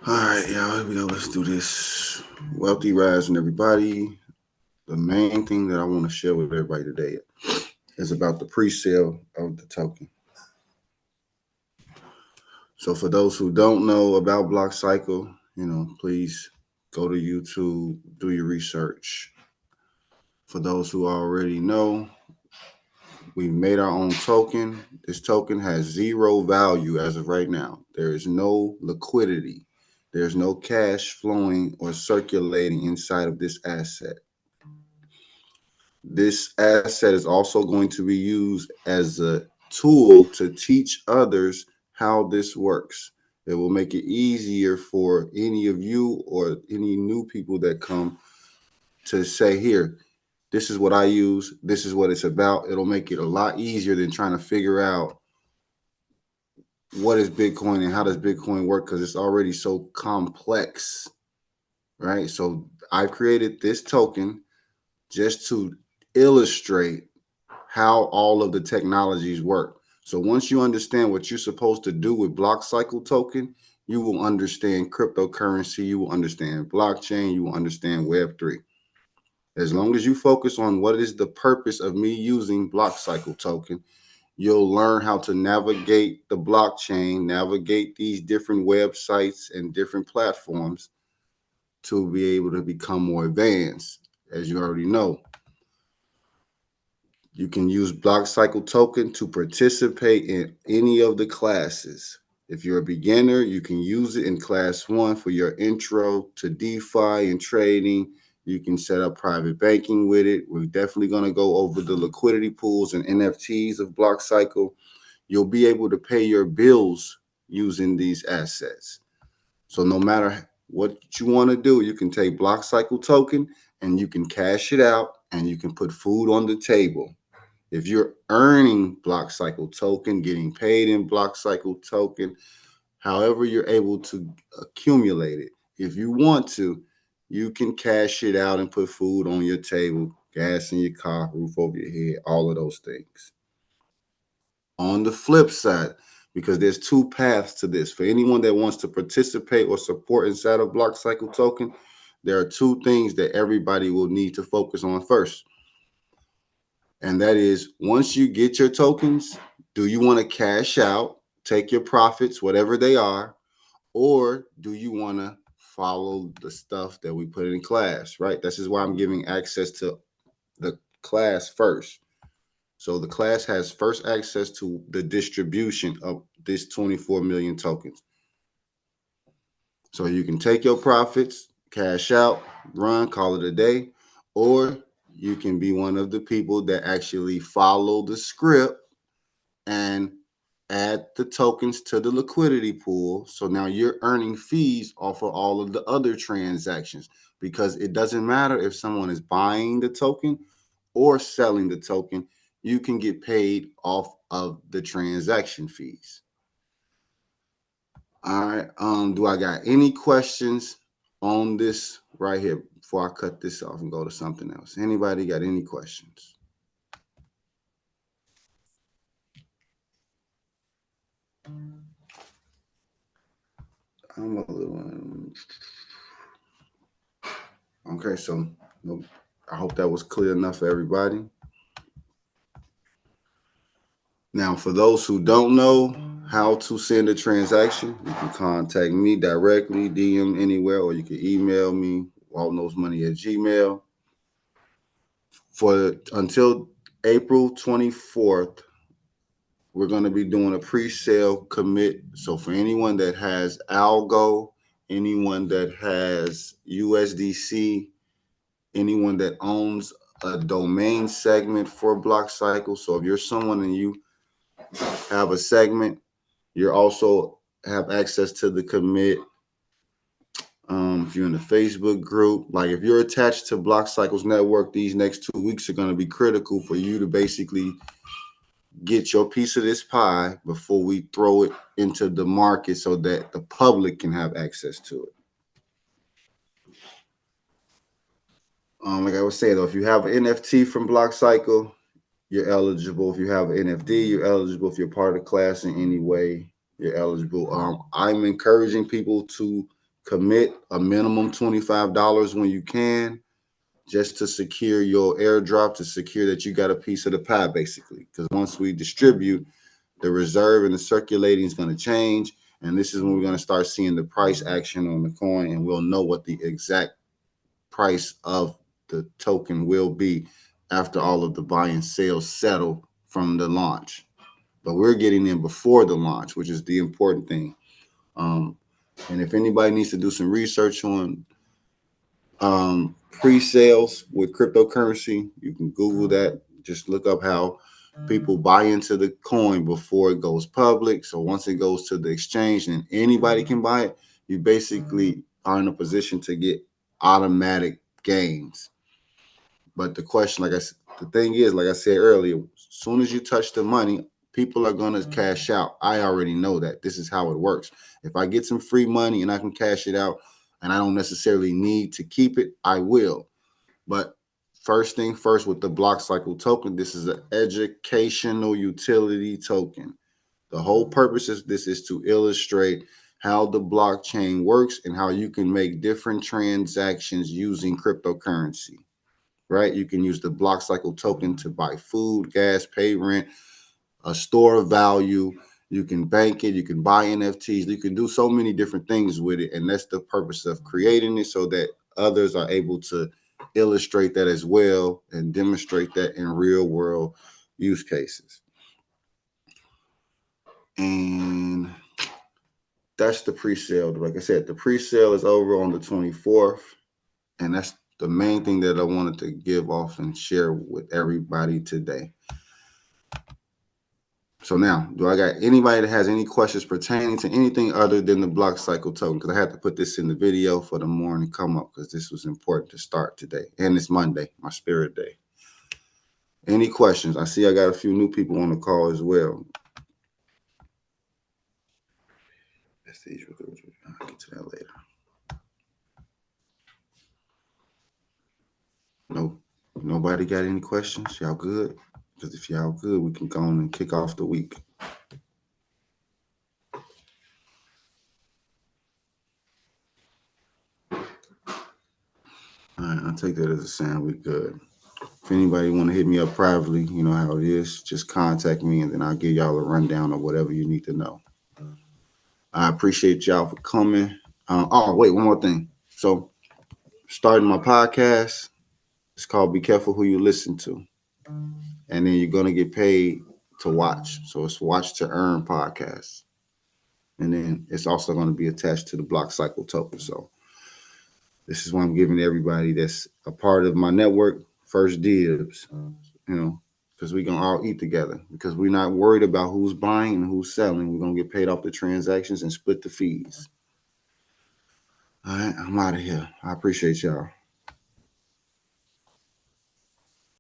All right, y'all, here we go. Let's do this. Wealthy rising, everybody. The main thing that I want to share with everybody today is about the pre-sale of the token. So, for those who don't know about BlockCycle, please go to YouTube, do your research. For those who already know, we've made our own token. This token has zero value as of right now. There is no liquidity. There's no cash flowing or circulating inside of this asset. This asset is also going to be used as a tool to teach others how this works. It will make it easier for any of you or any new people that come to say, here, this is what I use, this is what it's about. It'll make it a lot easier than trying to figure out what is Bitcoin and how does Bitcoin work, because it's already so complex, right? So I've created this token just to illustrate how all of the technologies work. So once you understand what you're supposed to do with BlockCycle token, you will understand cryptocurrency, you will understand blockchain, you will understand Web3. As long as you focus on what is the purpose of me using BlockCycle token, you'll learn how to navigate the blockchain, navigate these different websites and different platforms to be able to become more advanced. As you already know, you can use BlockCycle token to participate in any of the classes. If you're a beginner, you can use it in class 1 for your intro to DeFi and trading. You can set up private banking with it. We're definitely going to go over the liquidity pools and NFTs of BlockCycle. You'll be able to pay your bills using these assets. So no matter what you want to do, you can take BlockCycle token and you can cash it out and you can put food on the table. If you're earning BlockCycle token, getting paid in BlockCycle token, however you're able to accumulate it, if you want to, you can cash it out and put food on your table, gas in your car, roof over your head, all of those things. On the flip side, because there's two paths to this. For anyone that wants to participate or support inside of BlockCycle token, there are two things that everybody will need to focus on first. And that is, once you get your tokens, do you want to cash out, take your profits, whatever they are, or do you want to follow the stuff that we put in class, right? This is why I'm giving access to the class first. So the class has first access to the distribution of this 24 million tokens. So you can take your profits, cash out, run, call it a day, or you can be one of the people that actually follow the script and add the tokens to the liquidity pool. So now you're earning fees off of all of the other transactions, because it doesn't matter if someone is buying the token or selling the token, you can get paid off of the transaction fees. All right. Do I got any questions on this right here before I cut this off and go to something else? Anybody got any questions? I'm a little. Okay, so I hope that was clear enough for everybody. Now, for those who don't know how to send a transaction, you can contact me directly, DM anywhere, or you can email me, allknowsmoney at Gmail. For until April 24th, we're going to be doing a pre-sale commit. So for anyone that has algo, anyone that has USDC, anyone that owns a domain segment for BlockCycle. So if you're someone and you have a segment, you also have access to the commit. If you're in the Facebook group, like if you're attached to BlockCycle's network, these next 2 weeks are going to be critical for you to basically get your piece of this pie before we throw it into the market so that the public can have access to it. Like I was saying, though, if you have an NFT from BlockCycle, you're eligible. If you have an NFT, you're eligible. If you're part of the class in any way, you're eligible. I'm encouraging people to commit a minimum $25 when you can, just to secure your airdrop, to secure that you got a piece of the pie, basically. Because once we distribute, the reserve and the circulating is going to change. And this is when we're going to start seeing the price action on the coin, and we'll know what the exact price of the token will be after all of the buy and sales settle from the launch. But we're getting in before the launch, which is the important thing. And if anybody needs to do some research on pre-sales with cryptocurrency, you can Google that. Just look up how people buy into the coin before it goes public. So once it goes to the exchange and anybody can buy it, you basically are in a position to get automatic gains. But the question, the thing is, like I said earlier, as soon as you touch the money, people are going to cash out. I already know that. This is how it works. If I get some free money and I can cash it out and I don't necessarily need to keep it, I will. But first thing first, with the BlockCycle token, this is an educational utility token. The whole purpose of this is to illustrate how the blockchain works and how you can make different transactions using cryptocurrency. Right? You can use the BlockCycle token to buy food, gas, pay rent, a store of value. You can bank it. You can buy NFTs. You can do so many different things with it. And that's the purpose of creating it, so that others are able to illustrate that as well and demonstrate that in real world use cases. And that's the pre-sale. Like I said, the pre-sale is over on the 24th. And that's the main thing that I wanted to give off and share with everybody today. So now, do I got anybody that has any questions pertaining to anything other than the BlockCycle token? Because I had to put this in the video for the morning come up, because this was important to start today. And it's Monday, my spirit day. Any questions? I see I got a few new people on the call as well. I'll get to that later. No, nobody got any questions? Y'all good? Because if y'all good, we can go on and kick off the week. All right, I'll take that as a sign we good. If anybody want to hit me up privately, you know how it is. Just contact me, and then I'll give y'all a rundown of whatever you need to know. I appreciate y'all for coming. Wait, one more thing. So, starting my podcast, it's called Be Careful Who You Listen To. And then you're going to get paid to watch. So it's Watch to Earn podcast. And then it's also going to be attached to the BlockCycle token. So this is what I'm giving everybody that's a part of my network first dibs, because we're going to all eat together, because we're not worried about who's buying and who's selling. We're going to get paid off the transactions and split the fees. All right, I'm out of here. I appreciate y'all.